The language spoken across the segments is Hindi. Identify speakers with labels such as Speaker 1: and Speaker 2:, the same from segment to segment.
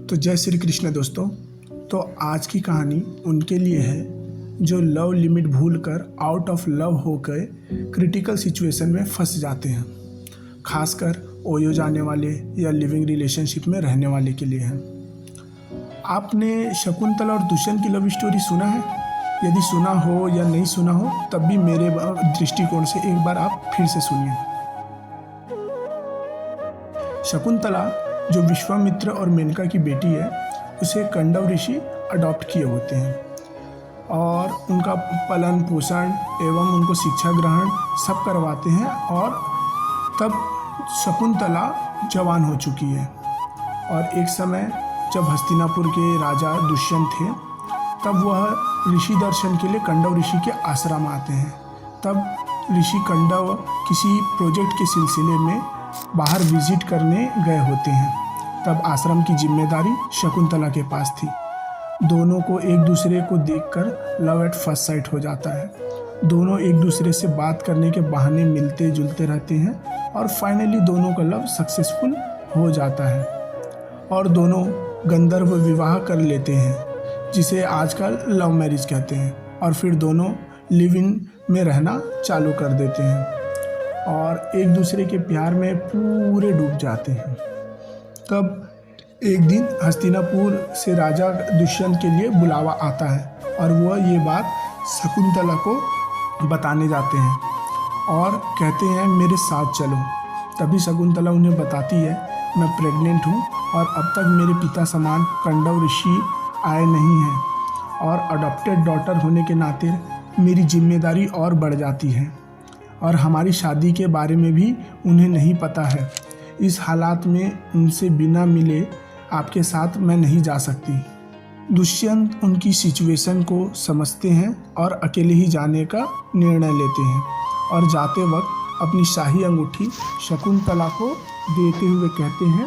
Speaker 1: तो जय श्री कृष्ण दोस्तों। तो आज की कहानी उनके लिए है जो लव लिमिट भूलकर आउट ऑफ लव होकर क्रिटिकल सिचुएशन में फंस जाते हैं। खासकर ओयो जाने वाले या लिविंग रिलेशनशिप में रहने वाले के लिए है। आपने शकुंतला और दुष्यंत की लव स्टोरी सुना है? यदि सुना हो या नहीं सुना हो तब भी मेरे दृष्टिकोण से एक बार आप फिर से सुनिए। शकुंतला जो विश्वामित्र और मेनका की बेटी है, उसे कंडव ऋषि अडॉप्ट किए होते हैं और उनका पालन पोषण एवं उनको शिक्षा ग्रहण सब करवाते हैं। और तब शकुंतला जवान हो चुकी है और एक समय जब हस्तिनापुर के राजा दुष्यंत थे तब वह ऋषि दर्शन के लिए कंडव ऋषि के आश्रम आते हैं। तब ऋषि कंडव किसी प्रोजेक्ट के सिलसिले में बाहर विजिट करने गए होते हैं। तब आश्रम की जिम्मेदारी शकुंतला के पास थी। दोनों को एक दूसरे को देखकर लव एट फर्स्ट साइट हो जाता है। दोनों एक दूसरे से बात करने के बहाने मिलते जुलते रहते हैं और फाइनली दोनों का लव सक्सेसफुल हो जाता है और दोनों गंधर्व विवाह कर लेते हैं, जिसे आजकल लव मैरिज कहते हैं। और फिर दोनों लिव इन में रहना चालू कर देते हैं और एक दूसरे के प्यार में पूरे डूब जाते हैं। तब एक दिन हस्तिनापुर से राजा दुष्यंत के लिए बुलावा आता है और वह ये बात शकुंतला को बताने जाते हैं और कहते हैं मेरे साथ चलो। तभी शकुंतला उन्हें बताती है मैं प्रेग्नेंट हूँ और अब तक मेरे पिता समान कंडव ऋषि आए नहीं हैं और अडॉप्टेड डॉटर होने के नाते मेरी जिम्मेदारी और बढ़ जाती है और हमारी शादी के बारे में भी उन्हें नहीं पता है। इस हालात में उनसे बिना मिले आपके साथ मैं नहीं जा सकती। दुष्यंत उनकी सिचुएशन को समझते हैं और अकेले ही जाने का निर्णय लेते हैं और जाते वक्त अपनी शाही अंगूठी शकुंतला को देते हुए कहते हैं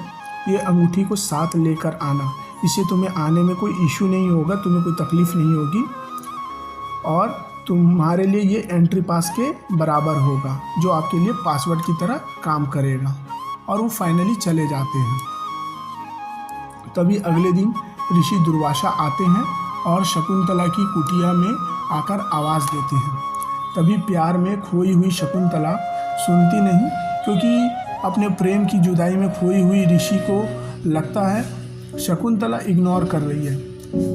Speaker 1: ये अंगूठी को साथ लेकर आना, इससे तुम्हें आने में कोई इशू नहीं होगा, तुम्हें कोई तकलीफ़ नहीं होगी और तुम्हारे लिए ये एंट्री पास के बराबर होगा जो आपके लिए पासवर्ड की तरह काम करेगा। और वो फाइनली चले जाते हैं। तभी अगले दिन ऋषि दुर्वासा आते हैं और शकुंतला की कुटिया में आकर आवाज़ देते हैं। तभी प्यार में खोई हुई शकुंतला सुनती नहीं, क्योंकि अपने प्रेम की जुदाई में खोई हुई ऋषि को लगता है शकुंतला इग्नोर कर रही है।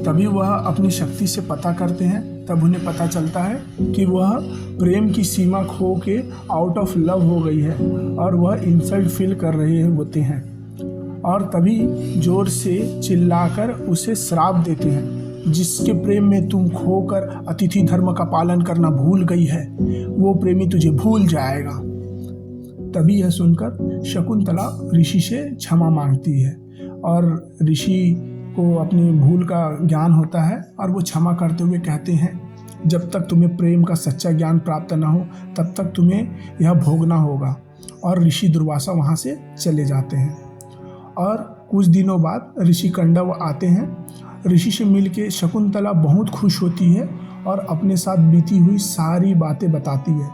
Speaker 1: तभी वह अपनी शक्ति से पता करते हैं। तब उन्हें पता चलता है कि वह प्रेम की सीमा खो के आउट ऑफ लव हो गई है और वह इंसल्ट फील कर रहे होते हैं और तभी जोर से चिल्लाकर उसे श्राप देते हैं, जिसके प्रेम में तुम खोकर अतिथि धर्म का पालन करना भूल गई है वो प्रेमी तुझे भूल जाएगा। तभी यह सुनकर शकुंतला ऋषि से क्षमा मांगती है और ऋषि को अपनी भूल का ज्ञान होता है और वो क्षमा करते हुए कहते हैं जब तक तुम्हें प्रेम का सच्चा ज्ञान प्राप्त न हो तब तक तुम्हें यह भोगना होगा। और ऋषि दुर्वासा वहाँ से चले जाते हैं और कुछ दिनों बाद ऋषि कंडव आते हैं। ऋषि से मिलके शकुंतला बहुत खुश होती है और अपने साथ बीती हुई सारी बातें बताती है।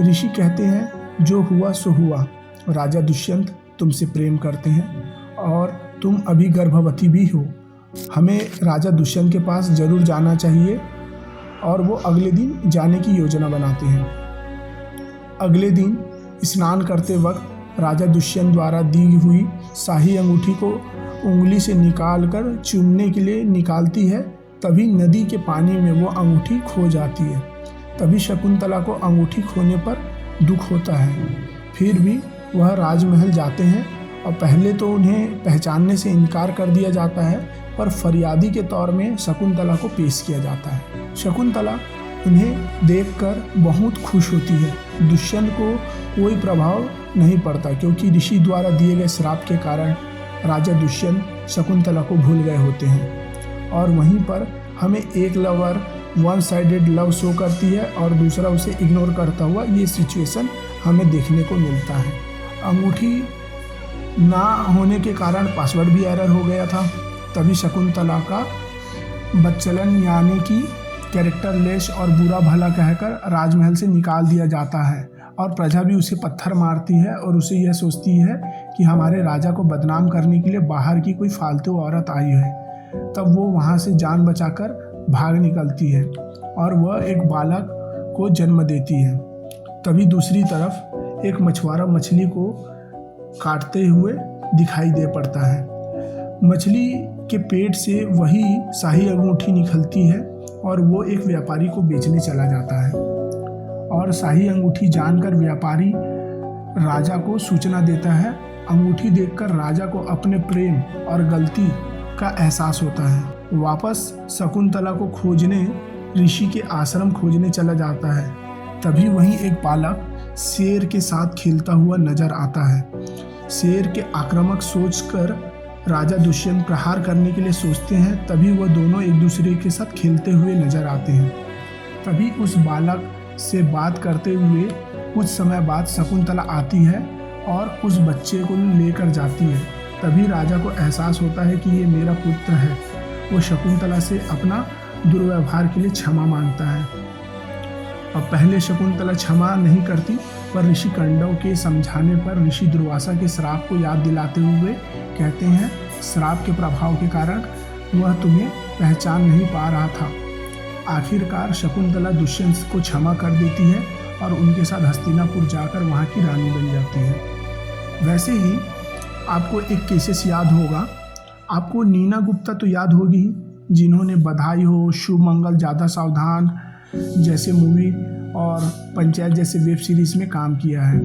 Speaker 1: ऋषि कहते हैं जो हुआ सो हुआ, राजा दुष्यंत तुमसे प्रेम करते हैं और तुम अभी गर्भवती भी हो, हमें राजा दुष्यंत के पास जरूर जाना चाहिए। और वो अगले दिन जाने की योजना बनाते हैं। अगले दिन स्नान करते वक्त राजा दुष्यंत द्वारा दी हुई शाही अंगूठी को उंगली से निकालकर चूमने के लिए निकालती है। तभी नदी के पानी में वो अंगूठी खो जाती है। तभी शकुंतला को अंगूठी खोने पर दुख होता है। फिर भी वह राजमहल जाते हैं और पहले तो उन्हें पहचानने से इनकार कर दिया जाता है, पर फरियादी के तौर में शकुंतला को पेश किया जाता है। शकुंतला उन्हें देखकर बहुत खुश होती है। दुष्यंत को कोई प्रभाव नहीं पड़ता, क्योंकि ऋषि द्वारा दिए गए श्राप के कारण राजा दुष्यंत शकुंतला को भूल गए होते हैं। और वहीं पर हमें एक lover one sided love show करती है और दूसरा उसे इग्नोर करता हुआ ये सिचुएशन हमें देखने को मिलता है। अंगूठी ना होने के कारण पासवर्ड भी एरर हो गया था। तभी शकुंतला का बच्चलन यानी कि कैरेक्टरलेस और बुरा भला कहकर राजमहल से निकाल दिया जाता है और प्रजा भी उसे पत्थर मारती है और उसे यह सोचती है कि हमारे राजा को बदनाम करने के लिए बाहर की कोई फालतू औरत आई है। तब वो वहाँ से जान बचाकर भाग निकलती है और वह एक बालक को जन्म देती है। तभी दूसरी तरफ एक मछुआरा मछली को काटते हुए दिखाई दे पड़ता है। मछली के पेट से वही शाही अंगूठी निकलती है और वो एक व्यापारी को बेचने चला जाता है और शाही अंगूठी जानकर व्यापारी राजा को सूचना देता है। अंगूठी देखकर राजा को अपने प्रेम और गलती का एहसास होता है। वापस शकुंतला को खोजने ऋषि के आश्रम खोजने चला जाता है। तभी वहीं एक बालक शेर के साथ खेलता हुआ नजर आता है। शेर के आक्रामक सोचकर राजा दुष्यंत प्रहार करने के लिए सोचते हैं। तभी वह दोनों एक दूसरे के साथ खेलते हुए नजर आते हैं। तभी उस बालक से बात करते हुए कुछ समय बाद शकुंतला आती है और उस बच्चे को लेकर जाती है। तभी राजा को एहसास होता है कि ये मेरा पुत्र है। वो शकुंतला से अपना दुर्व्यवहार के लिए क्षमा मांगता है। और पहले शकुंतला क्षमा नहीं करती, पर ऋषि कंडव के समझाने पर ऋषि दुर्वासा के श्राप को याद दिलाते हुए कहते हैं, श्राप के प्रभाव के कारण वह तुम्हें पहचान नहीं पा रहा था। आखिरकार शकुंतला दुष्यंत को क्षमा कर देती है और उनके साथ हस्तिनापुर जाकर वहाँ की रानी बन जाती है। वैसे ही आपको एक केसेस याद होगा, आपको नीना गुप्ता तो याद होगी, जिन्होंने बधाई हो, शुभ मंगल, ज़्यादा सावधान जैसे मूवी और पंचायत जैसे वेब सीरीज में काम किया है।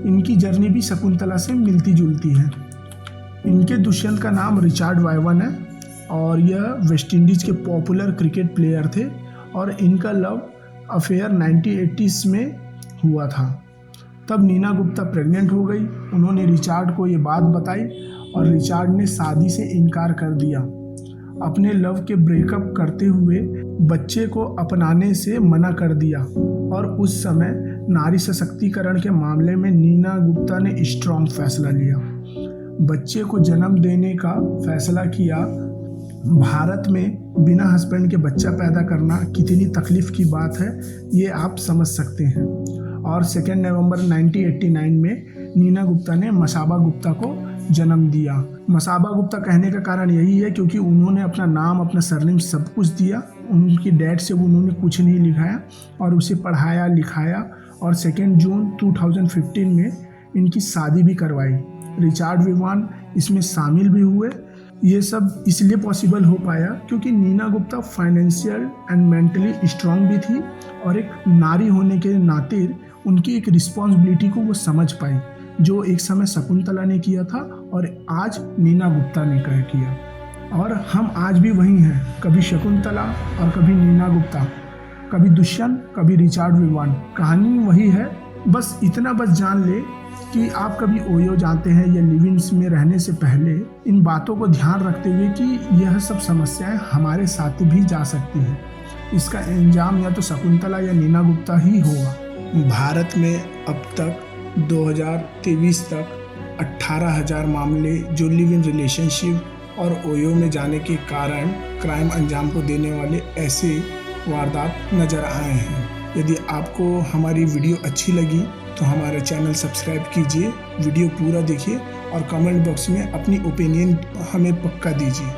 Speaker 1: इनकी जर्नी भी शकुंतला से मिलती जुलती है। इनके दुष्यंत का नाम रिचर्ड वायवन है और यह वेस्ट इंडीज़ के पॉपुलर क्रिकेट प्लेयर थे और इनका लव अफेयर 1980s में हुआ था। तब नीना गुप्ता प्रेग्नेंट हो गई। उन्होंने रिचर्ड को ये बात बताई और रिचर्ड ने शादी से इनकार कर दिया। अपने लव के ब्रेकअप करते हुए बच्चे को अपनाने से मना कर दिया और उस समय नारी सशक्तिकरण के मामले में नीना गुप्ता ने स्ट्रॉन्ग फैसला लिया। बच्चे को जन्म देने का फैसला किया। भारत में बिना हस्बैंड के बच्चा पैदा करना कितनी तकलीफ की बात है, ये आप समझ सकते हैं। और 2 नवंबर 1989 में नीना गुप्ता ने मसाबा गुप्ता को जन्म दिया। मसाबा गुप्ता कहने का कारण यही है क्योंकि उन्होंने अपना नाम, अपना सरनेम सब कुछ दिया। उनकी डैड से उन्होंने कुछ नहीं लिखाया और उसे पढ़ाया लिखाया और 2 जून 2015 में इनकी शादी भी करवाई। रिचर्ड वायवन इसमें शामिल भी हुए। ये सब इसलिए पॉसिबल हो पाया क्योंकि Neena Gupta financial and mentally strong भी थी और एक नारी होने के नाते उनकी एक रिस्पॉन्सिबिलिटी को वो समझ पाई, जो एक समय शकुंतला ने किया था और आज नीना गुप्ता ने किया। और हम आज भी वही हैं, कभी शकुंतला और कभी नीना गुप्ता, कभी दुष्यंत, कभी रिचर्ड वायवन। कहानी वही है। बस इतना जान ले कि आप कभी ओयो जाते हैं या लिविंग्स में रहने से पहले इन बातों को ध्यान रखते हुए कि यह सब समस्याएं हमारे साथ भी जा सकती हैं। इसका इंजाम या तो शकुंतला या नीना गुप्ता ही होगा। भारत में अब तक 2023 तक 18,000 मामले जो लिव इन रिलेशनशिप और ओयो में जाने के कारण क्राइम अंजाम को देने वाले ऐसे वारदात नज़र आए हैं। यदि आपको हमारी वीडियो अच्छी लगी तो हमारा चैनल सब्सक्राइब कीजिए, वीडियो पूरा देखिए और कमेंट बॉक्स में अपनी ओपिनियन हमें पक्का दीजिए।